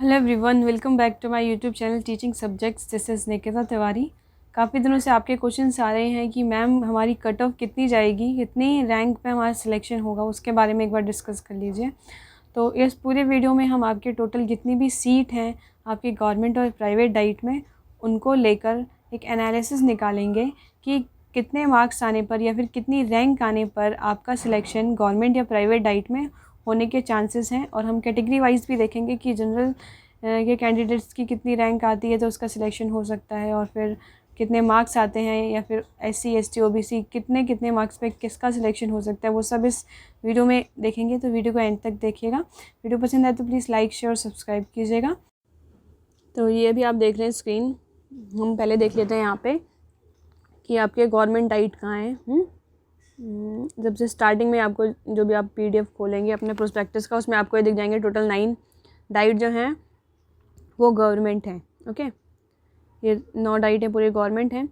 Hello everyone, welcome back to my YouTube channel teaching subjects. This is Nikita Tiwari. काफ़ी दिनों से आपके क्वेश्चंस आ रहे हैं कि मैम हमारी कट ऑफ कितनी जाएगी, कितनी रैंक पे हमारा सिलेक्शन होगा, उसके बारे में एक बार डिस्कस कर लीजिए। तो इस पूरे वीडियो में हम आपके टोटल जितनी भी सीट हैं आपके गवर्नमेंट और प्राइवेट डाइट में, उनको लेकर एक एनालिसिस निकालेंगे कि कितने मार्क्स आने पर या फिर कितनी रैंक आने पर आपका सिलेक्शन गवर्नमेंट या प्राइवेट डाइट में होने के चांसेस हैं। और हम कैटेगरी वाइज भी देखेंगे कि जनरल के कैंडिडेट्स की कितनी रैंक आती है तो उसका सिलेक्शन हो सकता है, और फिर कितने मार्क्स आते हैं, या फिर SC ST OBC कितने कितने मार्क्स पे किसका सिलेक्शन हो सकता है, वो सब इस वीडियो में देखेंगे। तो वीडियो को एंड तक देखिएगा। वीडियो पसंद आए तो प्लीज़ लाइक शेयर और सब्सक्राइब कीजिएगा। तो ये भी आप देख रहे हैं स्क्रीन। हम पहले देख लेते हैं यहाँ पे कि आपके गवर्नमेंट डाइट कहाँ हैं। जब से स्टार्टिंग में आपको जो भी आप PDF खोलेंगे अपने प्रोस्पेक्टस का, उसमें आपको ये दिख जाएंगे टोटल 9 डाइट जो हैं वो गवर्नमेंट हैं। ओके, ये 9 डाइट है पूरे गवर्नमेंट हैं।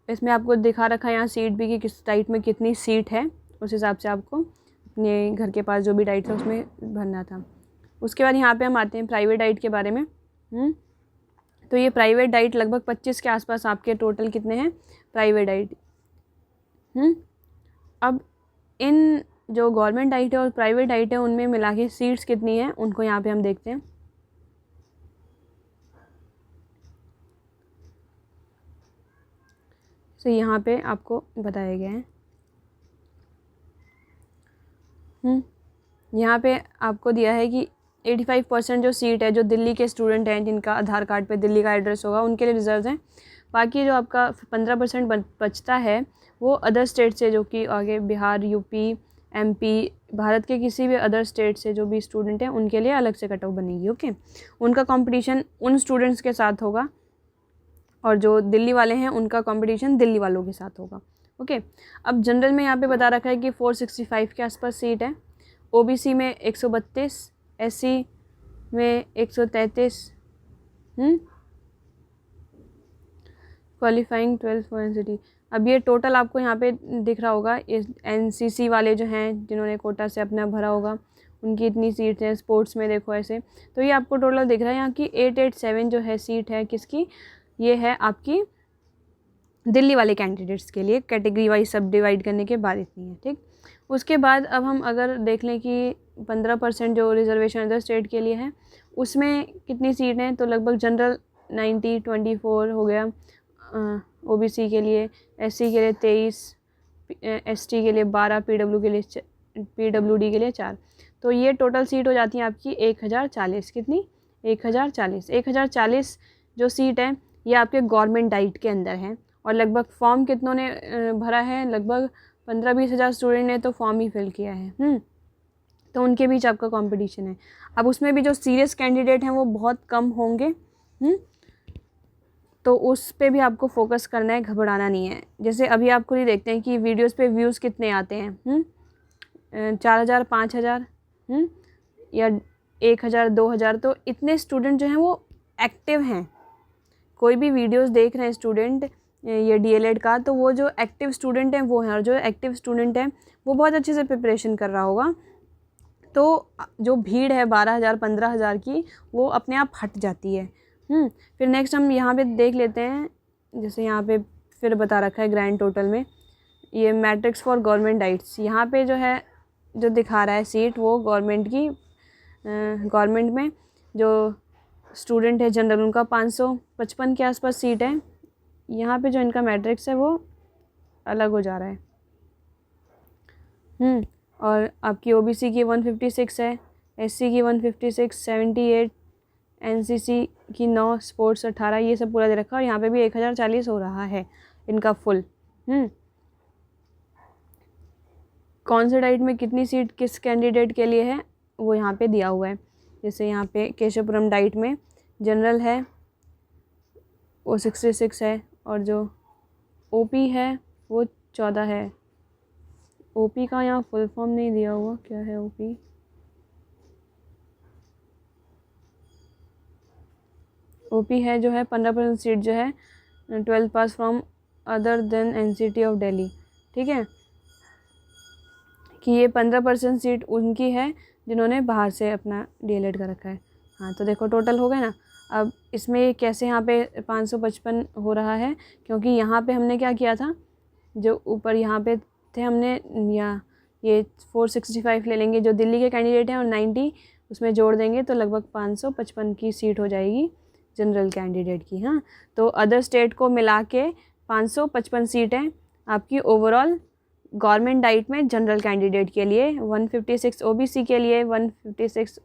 इसमें आपको दिखा रखा है यहाँ सीट भी कि किस डाइट में कितनी सीट है, उस हिसाब से आपको अपने घर के पास जो भी डाइट है उसमें भरना था। उसके बाद यहाँ पे हम आते हैं प्राइवेट डाइट के बारे में। तो ये प्राइवेट डाइट लगभग 25 के आसपास आपके टोटल कितने हैं प्राइवेट डाइट। अब इन जो गवर्नमेंट डाइट है और प्राइवेट डाइट है उनमें मिला के सीट्स कितनी हैं उनको यहाँ पे हम देखते हैं। तो यहाँ पे आपको बताया गया है। यहाँ पे आपको दिया है कि 85% जो सीट है जो दिल्ली के स्टूडेंट हैं जिनका आधार कार्ड पे दिल्ली का एड्रेस होगा उनके लिए रिजर्व हैं। बाकी जो आपका 15% बचता है वो अदर स्टेट से, जो कि आगे बिहार, UP, MP, भारत के किसी भी अदर स्टेट से जो भी स्टूडेंट हैं उनके लिए अलग से कट ऑफ बनेगी। ओके, उनका कंपटीशन उन स्टूडेंट्स के साथ होगा और जो दिल्ली वाले हैं उनका कंपटीशन दिल्ली वालों के साथ होगा। ओके, अब जनरल में यहाँ पे बता रखा है कि 465 के आसपास सीट है, OBC में 132, SC में 133, क्वालिफाइंग 12 फॉर NCT। अब ये टोटल आपको यहाँ पे दिख रहा होगा। इस NCC वाले जो हैं जिन्होंने कोटा से अपना भरा होगा उनकी इतनी सीट्स हैं। स्पोर्ट्स में देखो ऐसे, तो ये आपको टोटल दिख रहा है यहाँ की 887 जो है सीट है किसकी, ये है आपकी दिल्ली वाले कैंडिडेट्स के लिए। कैटेगरी वाइज सब डिवाइड करने के बाद इतनी है। ठीक, उसके बाद अब हम अगर देख लें कि 15% जो रिजर्वेशन अदर स्टेट के लिए है उसमें कितनी सीट हैं, तो लगभग जनरल 90, 24 हो गया, OBC के लिए, SC के लिए 23, ST के लिए 12, PWD के लिए 4। तो ये टोटल सीट हो जाती है आपकी 1040। कितनी? 1040 जो सीट है ये आपके गवर्नमेंट डाइट के अंदर है। और लगभग फॉर्म कितनों ने भरा है, लगभग 15-20 हज़ार स्टूडेंट ने तो फॉर्म ही फिल किया है। तो उनके बीच आपका कंपटीशन है। अब उसमें भी जो सीरियस कैंडिडेट हैं वो बहुत कम होंगे। तो उस पे भी आपको फोकस करना है, घबराना नहीं है। जैसे अभी आपको ये देखते हैं कि वीडियोस पे व्यूज़ कितने आते हैं, 4000, 5000 या 1000, 2000। तो इतने स्टूडेंट जो हैं वो एक्टिव हैं। कोई भी वीडियोस देख रहे हैं स्टूडेंट ये DLED का, तो वो जो एक्टिव स्टूडेंट हैं वो हैं, और जो एक्टिव स्टूडेंट हैं वो बहुत अच्छे से प्रिपरेशन कर रहा होगा। तो जो भीड़ है 12,000, 15,000 की, वो अपने आप हट जाती है। फिर नेक्स्ट हम यहाँ पे देख लेते हैं। जैसे यहाँ पे फिर बता रखा है ग्रैंड टोटल में ये मैट्रिक्स फॉर गवर्नमेंट डाइट्स। यहाँ पे जो है जो दिखा रहा है सीट वो गवर्नमेंट की, गवर्नमेंट में जो स्टूडेंट है जनरल उनका 555 के आसपास सीट है। यहाँ पे जो इनका मैट्रिक्स है वो अलग हो जा रहा है। और आपकी OBC की 156 है, SC की 156, 78, NCC की 9, स्पोर्ट्स 18, ये सब पूरा दे रखा है। और यहाँ पे भी 1040 हो रहा है इनका फुल। कौन से डाइट में कितनी सीट किस कैंडिडेट के लिए है वो यहाँ पे दिया हुआ है। जैसे यहाँ पे केशवपुरम डाइट में जनरल है वो 66 है, और जो OP है वो 14 है। OP का यहाँ फुल फॉर्म नहीं दिया हुआ, क्या है OP? OP है जो है 15% सीट जो है 12 pass from other than NCT of Delhi. ठीक है, कि ये 15% सीट उनकी है जिन्होंने बाहर से अपना DLED कर रखा है। हाँ तो देखो टोटल हो गए ना। अब इसमें कैसे यहाँ पे 555 हो रहा है, क्योंकि यहाँ पे हमने क्या किया था, जो ऊपर यहाँ पे थे हमने, या ये 465 ले लेंगे जो दिल्ली के कैंडिडेट हैं और 90 उसमें जोड़ देंगे तो लगभग 555 की सीट हो जाएगी जनरल कैंडिडेट की। हाँ तो अदर स्टेट को मिला के 555 सीटें आपकी ओवरऑल गवर्नमेंट डाइट में जनरल कैंडिडेट के लिए, 156 ओबीसी के लिए, 156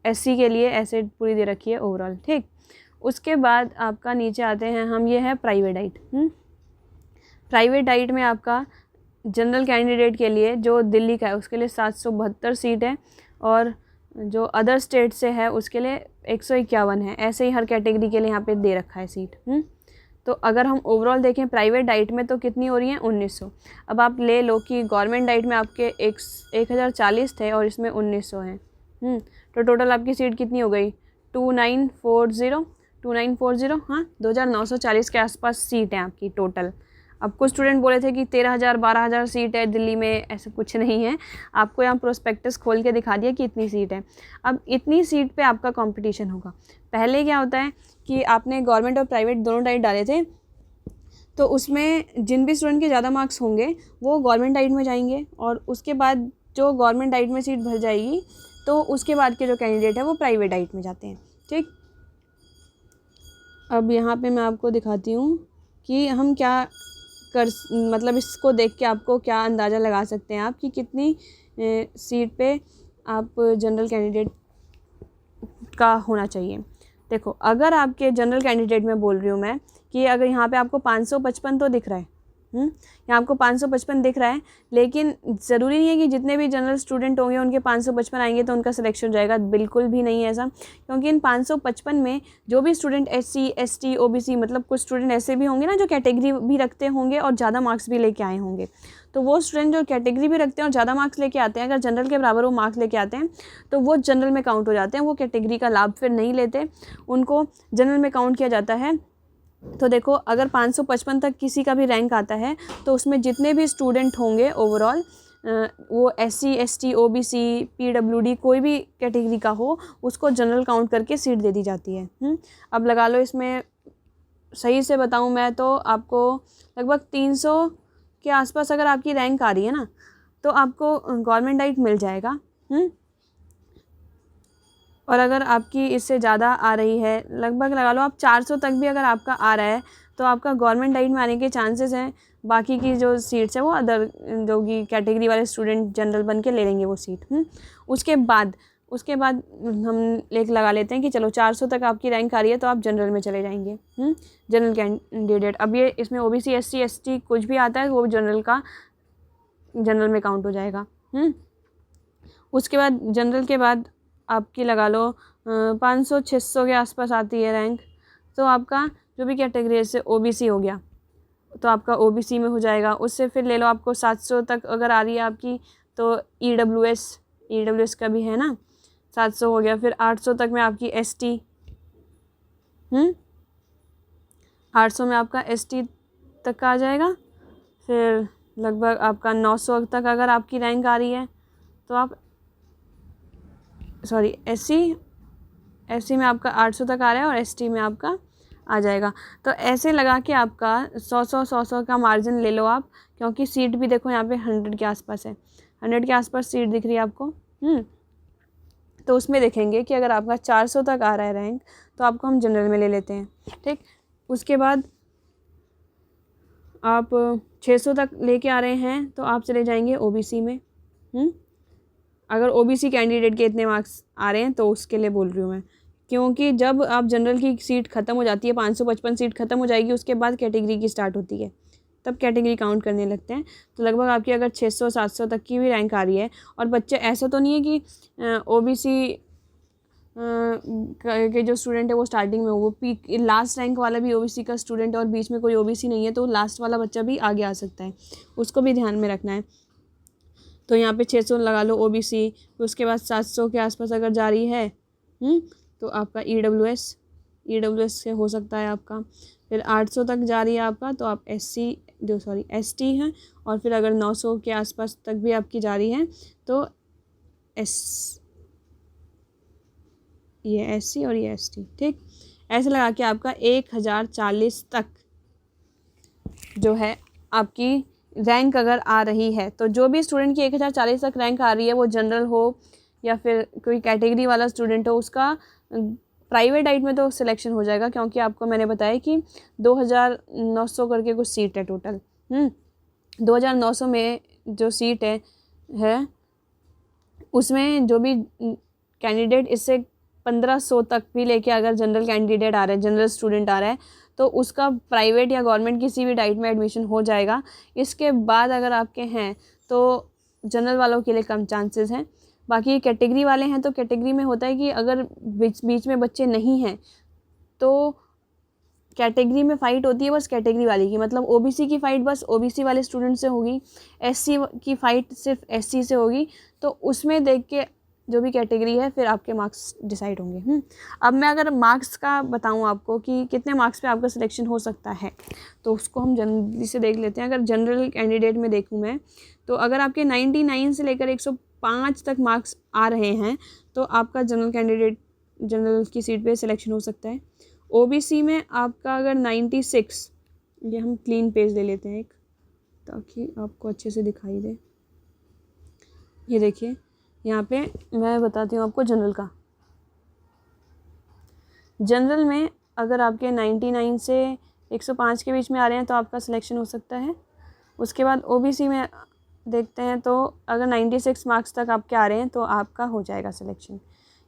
एससी के लिए, ऐसे पूरी दे रखी है ओवरऑल। ठीक, उसके बाद आपका नीचे आते हैं हम, ये है प्राइवेट डाइट। प्राइवेट डाइट में आपका जनरल कैंडिडेट के लिए जो दिल्ली का है उसके लिए 772 सीट है, और जो अदर स्टेट से है उसके लिए 151 है। ऐसे ही हर कैटेगरी के लिए यहाँ पे दे रखा है सीट। तो अगर हम ओवरऑल देखें प्राइवेट डाइट में तो कितनी हो रही हैं, 1900। अब आप ले लो कि गवर्नमेंट डाइट में आपके 1040 थे और इसमें 1900 हैं। तो टोटल आपकी सीट कितनी हो गई, 2940। हाँ 2940 के आसपास सीट हैं आपकी टोटल। अब कुछ स्टूडेंट बोले थे कि 13,000 12,000 सीट है दिल्ली में, ऐसा कुछ नहीं है। आपको यहाँ प्रोस्पेक्टस खोल के दिखा दिया कि इतनी सीट है। अब इतनी सीट पे आपका कंपटीशन होगा। पहले क्या होता है कि आपने गवर्नमेंट और प्राइवेट दोनों डाइट डाले थे, तो उसमें जिन भी स्टूडेंट के ज़्यादा मार्क्स होंगे वो गवर्नमेंट डाइट में जाएंगे, और उसके बाद जो गवर्नमेंट डाइट में सीट भर जाएगी तो उसके बाद के जो कैंडिडेट है वो प्राइवेट डाइट में जाते हैं। ठीक, अब यहाँ पे मैं आपको दिखाती हूँ कि हम क्या कर, मतलब इसको देख के आपको क्या अंदाज़ा लगा सकते हैं आप कि कितनी सीट पे आप जनरल कैंडिडेट का होना चाहिए। देखो अगर आपके जनरल कैंडिडेट में बोल रही हूँ मैं कि अगर यहाँ पे आपको 555 तो दिख रहा है, यहाँ आपको 555 दिख रहा है, लेकिन ज़रूरी नहीं है कि जितने भी जनरल स्टूडेंट होंगे उनके 555 आएंगे तो उनका सिलेक्शन हो जाएगा। बिल्कुल भी नहीं है ऐसा, क्योंकि इन 555 में जो भी स्टूडेंट एससी एसटी ओबीसी, मतलब कुछ स्टूडेंट ऐसे भी होंगे ना जो कैटेगरी भी रखते होंगे और ज़्यादा मार्क्स भी लेके आए होंगे, तो वो स्टूडेंट जो कैटेगरी भी रखते हैं और ज़्यादा मार्क्स लेके आते हैं, अगर जनरल के बराबर वो मार्क्स लेके आते हैं तो वो जनरल में काउंट हो जाते हैं। वो कैटेगरी का लाभ फिर नहीं लेते, उनको जनरल में काउंट किया जाता है। तो देखो अगर 555 तक किसी का भी रैंक आता है तो उसमें जितने भी स्टूडेंट होंगे ओवरऑल, वो एससी एसटी ओबीसी पीडब्ल्यूडी कोई भी कैटेगरी का हो, उसको जनरल काउंट करके सीट दे दी जाती है। अब लगा लो, इसमें सही से बताऊं मैं तो आपको लगभग 300 के आसपास अगर आपकी रैंक आ रही है ना तो आपको गवर्नमेंट डाइट मिल जाएगा। और अगर आपकी इससे ज़्यादा आ रही है, लगभग लगा लो आप 400 तक भी अगर आपका आ रहा है तो आपका गवर्नमेंट डाइट में आने के चांसेस हैं। बाकी की जो सीट्स हैं वो अदर जो कि कैटेगरी वाले स्टूडेंट जनरल बन के ले लेंगे वो सीट। उसके बाद हम एक लगा लेते हैं कि चलो 400 तक आपकी रैंक आ रही है तो आप जनरल में चले जाएंगे, जनरल कैंडिडेट। अब ये इसमें ओबीसी एससी एसटी कुछ भी आता है वो जनरल में काउंट हो जाएगा। उसके बाद जनरल के बाद आपकी लगा लो 500-600 के आसपास आती है रैंक, तो आपका जो भी कैटेगरी से ओबीसी हो गया तो आपका ओबीसी में हो जाएगा। उससे फिर ले लो आपको 700 तक अगर आ रही है आपकी तो ईडब्ल्यूएस का भी है ना, 700 हो गया। फिर 800 तक में आपकी एसटी, 800 में आपका एसटी तक का आ जाएगा। फिर लगभग आपका 900 तक अगर आपकी रैंक आ रही है तो आप एससी में आपका 800 तक आ रहा है और एसटी में आपका आ जाएगा। तो ऐसे लगा के आपका 100 का मार्जिन ले लो आप, क्योंकि सीट भी देखो यहाँ पे 100 के आसपास है, 100 के आसपास सीट दिख रही है आपको। तो उसमें देखेंगे कि अगर आपका 400 तक आ रहा है रैंक तो आपको हम जनरल में ले लेते हैं। ठीक, उसके बाद आप 600 तक लेके आ रहे हैं तो आप चले जाएंगे ओबीसी में। अगर ओबीसी कैंडिडेट के इतने मार्क्स आ रहे हैं तो उसके लिए बोल रही हूँ मैं, क्योंकि जब आप जनरल की सीट ख़त्म हो जाती है, 555 सीट ख़त्म हो जाएगी, उसके बाद कैटेगरी की स्टार्ट होती है, तब कैटेगरी काउंट करने लगते हैं। तो लगभग आपकी अगर 600-700 तक की भी रैंक आ रही है, और बच्चे ऐसा तो नहीं है कि ओबीसी के जो स्टूडेंट है वो स्टार्टिंग में वो पीक लास्ट रैंक वाला भी ओबीसी का स्टूडेंट है और बीच में कोई ओबीसी नहीं है, तो लास्ट वाला बच्चा भी आगे आ सकता है, उसको भी ध्यान में रखना है। तो यहाँ पे 600 लगा लो ओबीसी, उसके बाद 700 के आसपास अगर जा रही है तो आपका ईडब्ल्यूएस से हो सकता है आपका। फिर 800 तक जा रही है आपका तो आप एसटी हैं। और फिर अगर 900 के आसपास तक भी आपकी जा रही है तो ये SC और ये ST, ठीक। ऐसे लगा के आपका 1040 तक जो है आपकी रैंक अगर आ रही है, तो जो भी स्टूडेंट की 1040 तक रैंक आ रही है, वो जनरल हो या फिर कोई कैटेगरी वाला स्टूडेंट हो, उसका प्राइवेट डाइट में तो सिलेक्शन हो जाएगा, क्योंकि आपको मैंने बताया कि 2900 करके कुछ सीट है टोटल। 2900 में जो सीट है उसमें जो भी कैंडिडेट इससे 1500 तक भी लेके अगर जनरल कैंडिडेट आ रहा है, जनरल स्टूडेंट आ रहा है, तो उसका प्राइवेट या गवर्नमेंट किसी भी डाइट में एडमिशन हो जाएगा। इसके बाद अगर आपके हैं तो जनरल वालों के लिए कम चांसेस हैं। बाकी कैटेगरी वाले हैं तो कैटेगरी में होता है कि अगर बीच में बच्चे नहीं हैं तो कैटेगरी में फ़ाइट होती है बस कैटेगरी वाली की, मतलब OBC की फ़ाइट बस OBC वाले स्टूडेंट से होगी, SC की फ़ाइट सिर्फ SC से होगी। तो उसमें देख के जो भी कैटेगरी है फिर आपके मार्क्स डिसाइड होंगे। अब मैं अगर मार्क्स का बताऊं आपको कि कितने मार्क्स पे आपका सिलेक्शन हो सकता है, तो उसको हम जल्दी से देख लेते हैं। अगर जनरल कैंडिडेट में देखूं मैं, तो अगर आपके 99 से लेकर 105 तक मार्क्स आ रहे हैं तो आपका जनरल की सीट पे सिलेक्शन हो सकता है। OBC में आपका अगर 96, ये हम क्लीन पेज ले लेते हैं एक, ताकि आपको अच्छे से दिखाई दे। ये देखिए यहाँ पे मैं बताती हूँ आपको जनरल का। जनरल में अगर आपके 99 से 105 के बीच में आ रहे हैं तो आपका सिलेक्शन हो सकता है। उसके बाद OBC में देखते हैं तो अगर 96 मार्क्स तक आपके आ रहे हैं तो आपका हो जाएगा सिलेक्शन।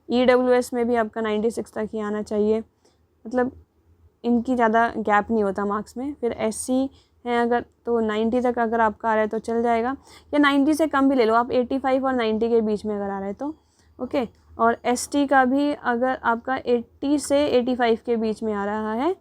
EWS में भी आपका 96 तक ही आना चाहिए, मतलब इनकी ज़्यादा गैप नहीं होता मार्क्स में। फिर SC हैं अगर तो 90 तक अगर आपका आ रहा है तो चल जाएगा, या 90 से कम भी ले लो आप, 85 और 90 के बीच में अगर आ रहा है तो ओके। और ST का भी अगर आपका 80 से 85 के बीच में आ रहा है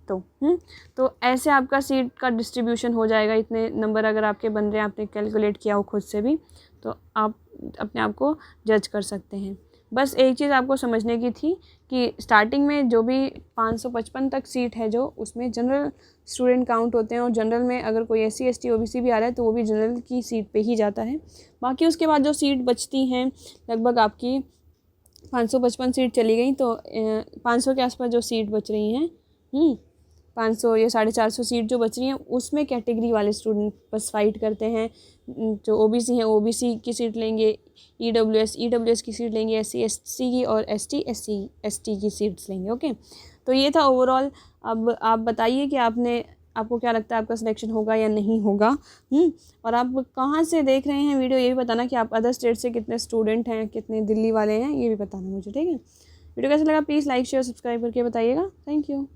तो ऐसे आपका सीट का डिस्ट्रीब्यूशन हो जाएगा। इतने नंबर अगर आपके बन रहे हैं, आपने कैलकुलेट किया हो खुद से भी, तो आप अपने आप को जज कर सकते हैं। बस एक चीज़ आपको समझने की थी कि स्टार्टिंग में जो भी 555 तक सीट है जो, उसमें जनरल स्टूडेंट काउंट होते हैं, और जनरल में अगर कोई SC ST OBC भी आ रहा है तो वो भी जनरल की सीट पे ही जाता है। बाकी उसके बाद जो सीट बचती हैं, लगभग आपकी 555 सीट चली गई तो 500 के आसपास जो सीट बच रही हैं, 500 या 450 सीट जो बच रही हैं, उसमें कैटेगरी वाले स्टूडेंट बस फाइट करते हैं। जो OBC हैं OBC की सीट लेंगे, EWS की सीट लेंगे, SC SC की, और ST ST की सीट्स लेंगे। ओके, तो ये था ओवरऑल। अब आप बताइए कि आपको क्या लगता है आपका सिलेक्शन होगा या नहीं होगा। और आप कहाँ से देख रहे हैं वीडियो, ये भी बताना कि आप अदर स्टेट से कितने स्टूडेंट हैं, कितने दिल्ली वाले हैं, ये भी बताना मुझे, ठीक है। वीडियो कैसा लगा प्लीज़ लाइक शेयर सब्सक्राइब करके बताइएगा। Thank you.